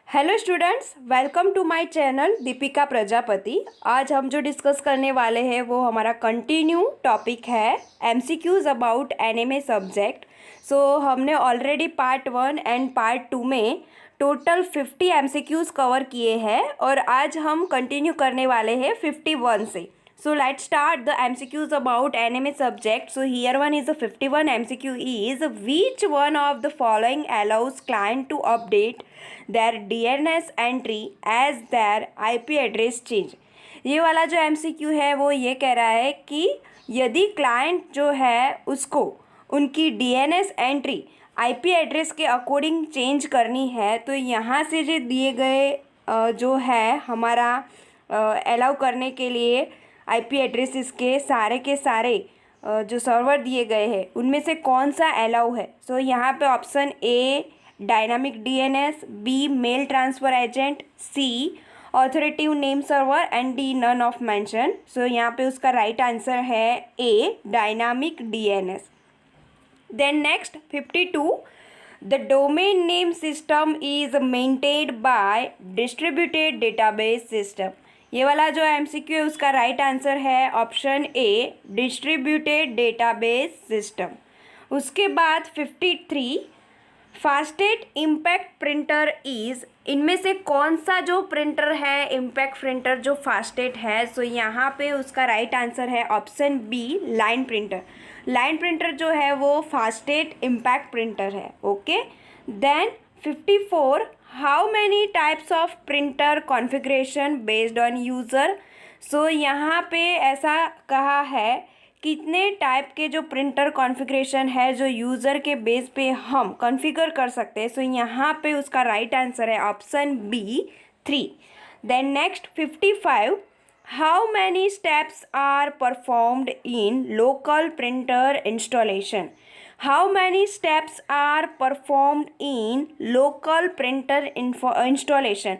Hello students, welcome to my channel Deepika Prajapati. आज हम जो डिस्कस करने वाले हैं वो हमारा कंटिन्यू टॉपिक है एमसीक्यूज अबाउट एनएमए सब्जेक्ट। हमने ऑलरेडी पार्ट 1 एंड पार्ट 2 में टोटल 50 एमसीक्यूज कवर किए हैं और आज हम कंटिन्यू करने वाले हैं 51 से। So let's start the MCQs about NMA subject. So here one is a 51 MCQ is which one of the following allows client to update their DNS entry as their IP address change. ये वाला जो MCQ है वो ये कह रहा है कि यदि क्लाइंट जो है उसको उनकी DNS एंट्री IP एड्रेस के अकॉर्डिंग चेंज करनी है तो यहाँ से जो दिए गए जो है हमारा अलाउ करने के लिए आईपी एड्रेसेस के सारे जो सर्वर दिए गए हैं उनमें से कौन सा अलाउ है। यहाँ पे option A dynamic DNS, B mail transfer agent, C authoritative name server and D none of mention. यहाँ पे उसका राइट आंसर है A dynamic DNS. Then next 52 the domain name system is maintained by distributed database system. ये वाला जो MCQ है उसका right answer है option A distributed database system. उसके बाद 53 फास्टेस्ट इम्पैक्ट प्रिंटर इज़, इनमें से कौन सा जो प्रिंटर है इम्पैक्ट प्रिंटर जो फास्टेस्ट है। यहाँ पे उसका राइट आंसर है option B line printer. Line printer जो है वो फास्टेस्ट इम्पैक्ट प्रिंटर है। Okay, then 54 how many types of printer configuration based on user. यहाँ पे ऐसा कहा है कितने टाइप के जो प्रिंटर कॉन्फ़िगरेशन है जो यूज़र के बेस पे हम कॉन्फ़िगर कर सकते हैं। यहाँ पे उसका राइट आंसर है option B 3। Then next 55 how many steps are performed in local printer installation. How many steps are performed in local printer installation?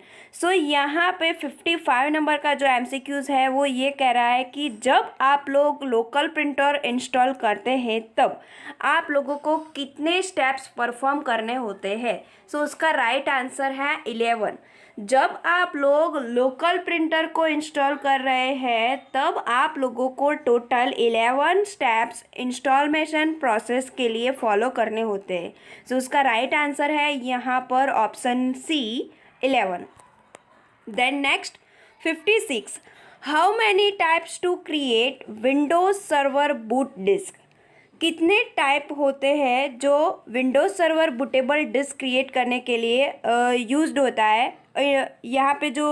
यहाँ पे 55 नंबर का जो MCQs है वो ये कह रहा है कि जब आप लोग लोकल प्रिंटर इंस्टॉल करते हैं तब आप लोगों को कितने स्टेप्स परफॉर्म करने होते हैं। उसका राइट आंसर है 11। जब आप लोग लोकल प्रिंटर को इंस्टॉल कर रहे हैं तब आप लोगों को टोटल 11 स्टेप्स इंस्टॉलेशन प्रोसेस के लिए फॉलो करने होते हैं। उसका राइट आंसर है यहाँ पर option C 11। Then next 56 how many types to create Windows server boot disk. कितने टाइप होते हैं जो Windows server bootable disk create करने के लिए यूज्ड होता है। यहाँ पे जो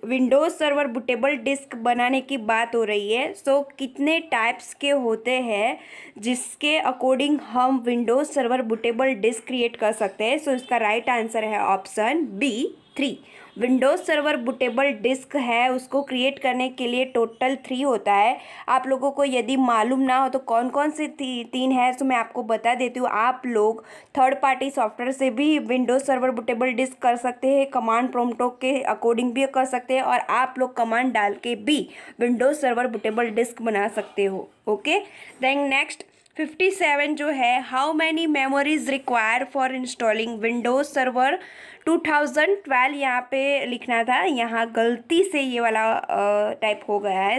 विंडोज़ सर्वर बूटेबल डिस्क बनाने की बात हो रही है। कितने टाइप्स के होते हैं जिसके अकॉर्डिंग हम Windows server bootable disk create कर सकते हैं। इसका राइट आंसर है option B 3। Windows server bootable disk है उसको क्रिएट करने के लिए टोटल 3 होता है। आप लोगों को यदि मालूम ना हो तो कौन कौन से 3 है मैं आपको बता देती हूँ। आप लोग थर्ड पार्टी सॉफ्टवेयर से भी विंडोज़ सर्वर बूटेबल डिस्क कर सकते हैं, कमांड प्रॉम्प्टों के अकॉर्डिंग भी कर सकते हैं और आप लोग कमांड डाल के भी विंडोज़ सर्वर बूटेबल डिस्क बना सकते हो। ओके, देन नेक्स्ट 57 जो है how many memories require for installing Windows server 2012 यहाँ पे लिखना था, यहाँ गलती से ये वाला टाइप हो गया है।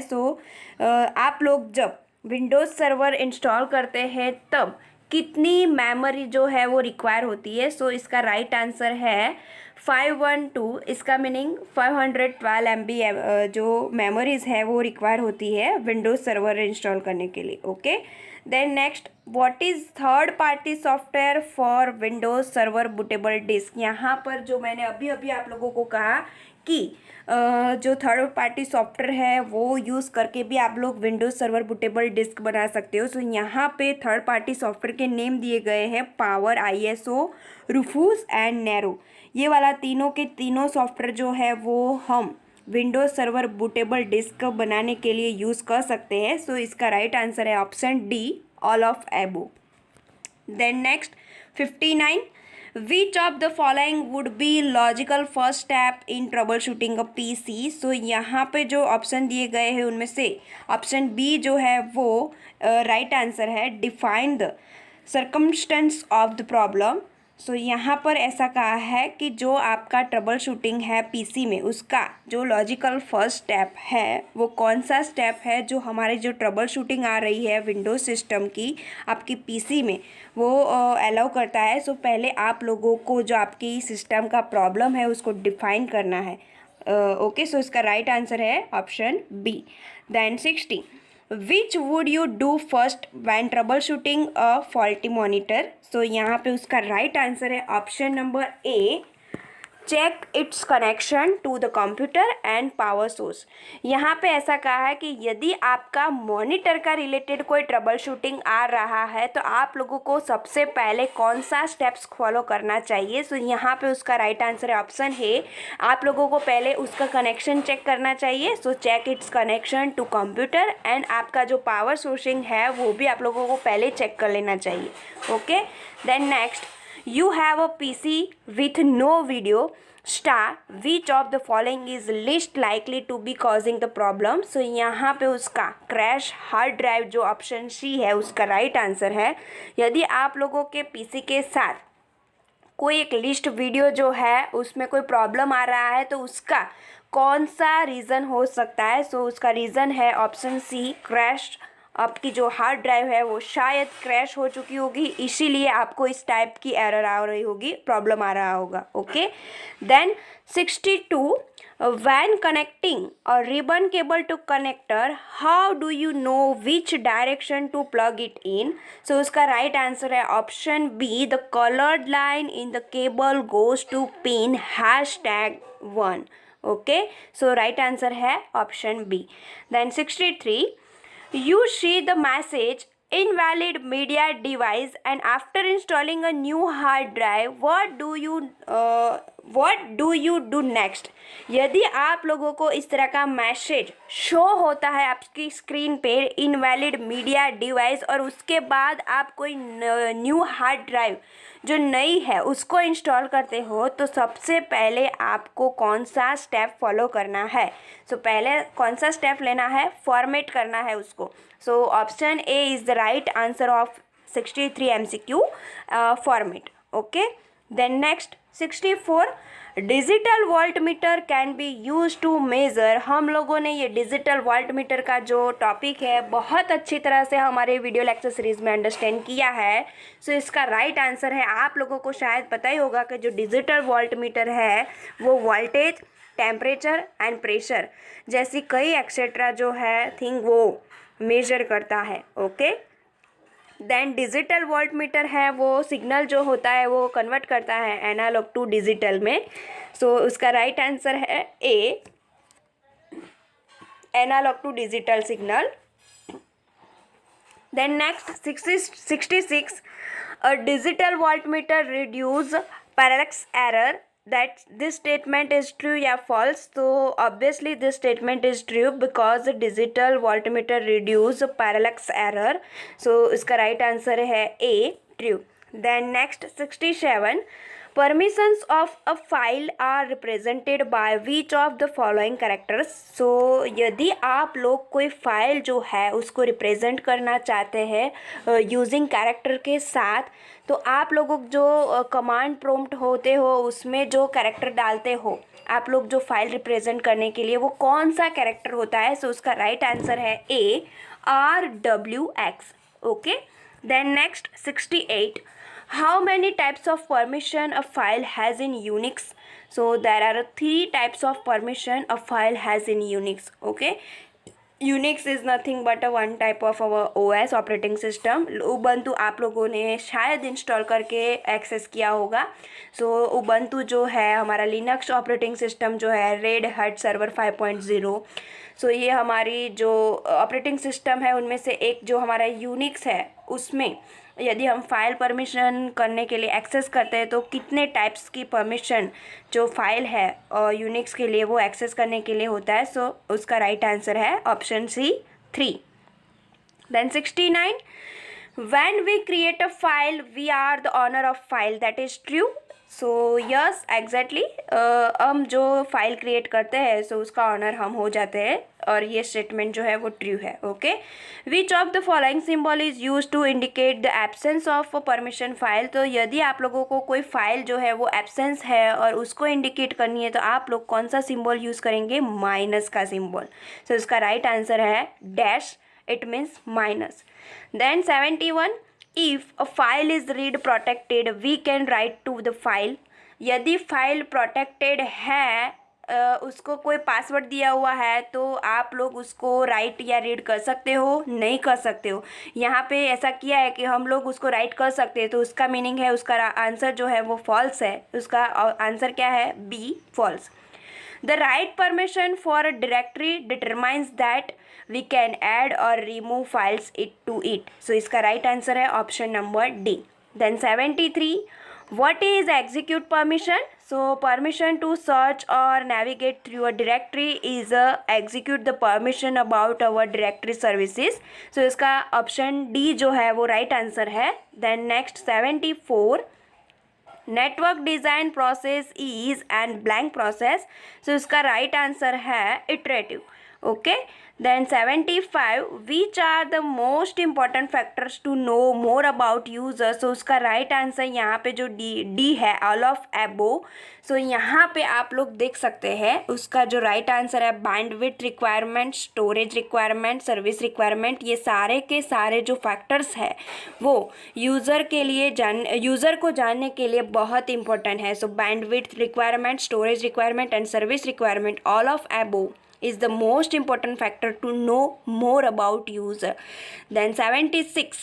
आप लोग जब विंडोज़ सर्वर इंस्टॉल करते हैं तब कितनी मेमोरी जो है वो रिक्वायर होती है। इसका राइट आंसर है 512। इसका मीनिंग 512 MB जो मेमोरीज है वो रिक्वायर होती है विंडोज़ सर्वर इंस्टॉल करने के लिए। Okay, then next what is third party software for Windows server bootable disk. यहाँ पर जो मैंने अभी आप लोगों को कहा कि जो थर्ड पार्टी सॉफ्टवेयर है वो यूज़ करके भी आप लोग विंडोज़ सर्वर बूटेबल डिस्क बना सकते हो। यहाँ पे थर्ड पार्टी सॉफ्टवेयर के नेम दिए गए हैं power, ISO, Rufus and narrow. ये वाला तीनों के तीनों सॉफ्टवेयर जो है वो हम विंडोज़ सर्वर बूटेबल डिस्क बनाने के लिए यूज़ कर सकते हैं। इसका राइट आंसर है option D all of above. Then next 59 which of the following would be logical first step in trouble shooting a PC। यहाँ पे जो ऑप्शन दिए गए हैं उनमें से ऑप्शन बी जो है वो राइट आंसर है define the circumstance of the problem. So यहाँ पर ऐसा कहा है कि जो आपका ट्रबल शूटिंग है पीसी में, उसका जो लॉजिकल फर्स्ट स्टेप है वो कौन सा स्टेप है जो हमारी जो ट्रबल शूटिंग आ रही है विंडोज़ सिस्टम की आपकी पीसी में वो अलाउ करता है। सो पहले आप लोगों को जो आपकी सिस्टम का प्रॉब्लम है उसको डिफाइन करना है। ओके, सो इसका राइट आंसर है option B. Then 60, which would you do first when trouble shooting a faulty monitor. So यहाँ पे उसका राइट आंसर है option number A, check its connection to the computer and power source. यहाँ पे ऐसा कहा है कि यदि आपका मॉनिटर का रिलेटेड कोई ट्रबल शूटिंग आ रहा है तो आप लोगों को सबसे पहले कौन सा स्टेप्स फॉलो करना चाहिए। सो यहाँ पे उसका राइट आंसर है ऑप्शन है, आप लोगों को पहले उसका कनेक्शन चेक करना चाहिए। So check its connection to computer and आपका जो पावर सोर्सिंग है वो भी आप लोगों को पहले चेक कर लेना चाहिए। Okay, then next, you have a PC with no video star, which of the following is least likely to be causing the problem। so यहाँ पे उसका क्रैश हार्ड ड्राइव जो ऑप्शन सी है उसका राइट आंसर है। यदि आप लोगों के पीसी के साथ कोई एक लिस्ट वीडियो जो है उसमें कोई प्रॉब्लम आ रहा है तो उसका कौन सा रीज़न हो सकता है। सो उसका रीज़न है ऑप्शन सी, क्रैश। आपकी जो हार्ड ड्राइव है वो शायद क्रैश हो चुकी होगी, इसीलिए आपको इस टाइप की एरर आ रही होगी, प्रॉब्लम आ रहा होगा। Okay, then 62, when connecting a ribbon cable to connector, how do you know which direction to plug it in। so उसका राइट आंसर है option B, the colored line in the cable goes to pin #1। Okay, so right answer है option B. Then 63, you see the message invalid media device and after installing a new hard drive, what do you do next। यदि आप लोगों को इस तरह का message show होता है आपकी स्क्रीन पे इनवैलिड मीडिया डिवाइस और उसके बाद आप कोई न्यू हार्ड ड्राइव जो नई है उसको इंस्टॉल करते हो तो सबसे पहले आपको कौन सा स्टेप फॉलो करना है। सो पहले कौन सा स्टेप लेना है, फॉर्मेट करना है उसको। So option A is the right answer of 63 MCQ, format. Okay, then next 64, digital voltmeter can be use to measure. हम लोगों ने ये डिजिटल वोल्ट मीटर का जो टॉपिक है बहुत अच्छी तरह से हमारे वीडियो लेक्चर सीरीज़ में अंडरस्टैंड किया है। सो इसका राइट आंसर है, आप लोगों को शायद पता ही होगा कि जो डिजिटल वोल्ट मीटर है वो वोल्टेज, टेम्परेचर एंड प्रेशर जैसी कई एक्सेट्रा जो है थिंग वो मेजर करता है। Okay, then digital voltmeter है वो सिग्नल जो होता है वो कन्वर्ट करता है एनालॉग टू डिजिटल में। सो उसका राइट आंसर है A, analogue to digital signal. Then next 66, a digital voltmeter reduce parallax error, that this statement is true या false। so obviously this statement is true because digital voltmeter reduce parallax error। so इसका right answer है A, true। then next 67, permissions of a file are represented by which of the following characters। so यदि आप लोग कोई file जो है उसको represent करना चाहते हैं यूजिंग कैरेक्टर के साथ तो आप लोगों जो कमांड प्रॉम्प्ट होते हो उसमें जो कैरेक्टर डालते हो आप लोग जो फाइल रिप्रेजेंट करने के लिए वो कौन सा कैरेक्टर होता है। सो उसका राइट आंसर है A, RWX। Okay, then next 68, how many types of permission a file has in Unix। so there are 3 types of permission a file has in Unix। okay, Unix is nothing but a one type of our OS operating system. Ubuntu आप लोगों ने शायद install करके access किया होगा। सो Ubuntu जो है हमारा लिनक्स ऑपरेटिंग सिस्टम जो है रेड हैट सर्वर 5.0। सो ये हमारी जो ऑपरेटिंग सिस्टम है उनमें से एक जो हमारा यूनिक्स है उसमें यदि हम फाइल परमिशन करने के लिए एक्सेस करते हैं तो कितने टाइप्स की परमिशन जो फाइल है यूनिक्स के लिए वो एक्सेस करने के लिए होता है। सो उसका राइट आंसर है option C, 3। Then 69, when we create a file we are the owner of file, that is true. So yes exactly, हम जो फाइल क्रिएट करते हैं सो उसका ऑनर हम हो जाते हैं और ये स्टेटमेंट जो है वो ट्रू है। Okay, which of the following symbol is use to indicate the absence of permission file. तो यदि आप लोगों को कोई फाइल जो है वो एब्सेंस है और उसको इंडिकेट करनी है तो आप लोग कौन सा सिंबल यूज़ करेंगे? माइनस का सिंबल। सो इसका राइट आंसर है dash, it means minus. Then 71, if a file is read protected we can write to the file. यदि फाइल प्रोटेक्टेड है, उसको कोई पासवर्ड दिया हुआ है, तो आप लोग उसको राइट या रीड कर सकते हो? नहीं कर सकते हो। यहाँ पे ऐसा किया है कि हम लोग उसको राइट कर सकते हैं, तो उसका मीनिंग है, उसका आंसर जो है वो फॉल्स है। उसका आंसर क्या है? B, false. The right permission for a directory determines that we can add or remove files to it. So इसका right answer है option number D. Then 73, what is execute permission? So permission to search or navigate through a directory is execute the permission about our directory services. So इसका option D जो है वो right answer है. Then next 74, network design process is and blank process. So इसका right answer है iterative. Okay, then 75, which are the most important factors to know more about user. So उसका right answer यहाँ पे जो D है, all of एबो। सो यहाँ पे आप लोग देख सकते हैं उसका जो राइट आंसर है bandwidth requirement, storage requirement, service requirement. ये सारे के सारे जो फैक्टर्स है वो यूज़र के लिए यूज़र को जानने के लिए बहुत इंपॉर्टेंट है। So bandwidth requirement, storage requirement and service requirement, all of above is the most important factor to know more about user. Then 76,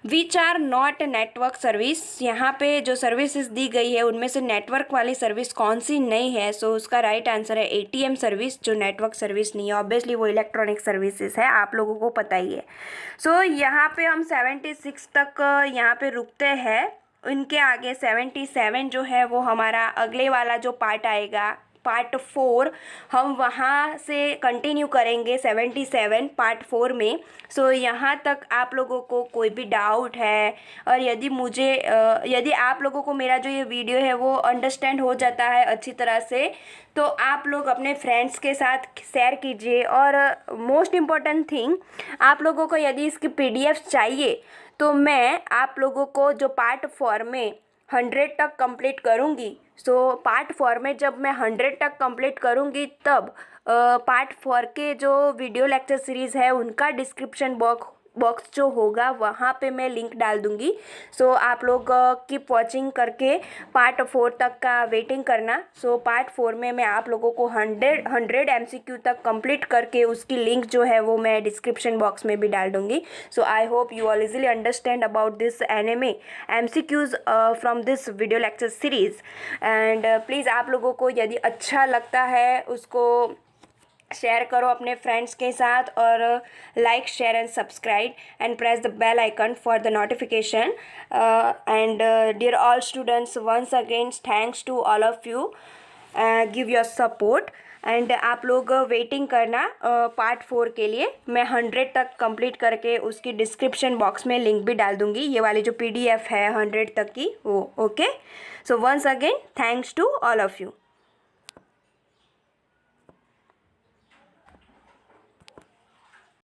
which are not network service। यहाँ पे जो सर्विसेज दी गई है उनमें से नेटवर्क वाली सर्विस कौन सी नहीं है? सो उसका राइट आंसर है ATM सर्विस, जो नेटवर्क सर्विस नहीं है। ऑब्वियसली वो इलेक्ट्रॉनिक सर्विसेज है, आप लोगों को पता ही है। सो यहाँ पे हम 76 तक यहाँ पे रुकते हैं। उनके आगे 77 जो है वो हमारा अगले वाला जो पार्ट आएगा, पार्ट 4, हम वहाँ से कंटिन्यू करेंगे 77 पार्ट 4 में। सो यहाँ तक आप लोगों को कोई भी डाउट है, और यदि आप लोगों को मेरा जो ये वीडियो है वो अंडरस्टैंड हो जाता है अच्छी तरह से, तो आप लोग अपने फ्रेंड्स के साथ शेयर कीजिए। और मोस्ट इम्पॉर्टेंट थिंग, आप लोगों को यदि इसकी PDF चाहिए तो मैं आप लोगों को जो पार्ट 4 में 100 तक कंप्लीट करूँगी, सो पार्ट 4 में जब मैं 100 तक कंप्लीट करूँगी तब पार्ट 4 के जो वीडियो लेक्चर सीरीज़ है उनका डिस्क्रिप्शन बॉक्स जो होगा वहाँ पे मैं लिंक डाल दूँगी। सो आप लोग कीप वॉचिंग करके पार्ट 4 तक का वेटिंग करना। सो पार्ट 4 में मैं आप लोगों को 100 MCQ तक कंप्लीट करके उसकी लिंक जो है वो मैं डिस्क्रिप्शन बॉक्स में भी डाल दूँगी। So I hope you all easily understand about this anime MCQs from this video lecture series. And please आप लोगों को यदि अच्छा लगता है उसको शेयर करो अपने फ्रेंड्स के साथ, और like, share and subscribe and press the bell icon for the notification. And dear all students, once again thanks to all of you, give your support. And आप लोग वेटिंग करना पार्ट 4 के लिए। मैं 100 तक कंप्लीट करके उसकी डिस्क्रिप्शन बॉक्स में लिंक भी डाल दूँगी, ये वाली जो PDF है 100 तक की वो। Okay, so once again thanks to all of you.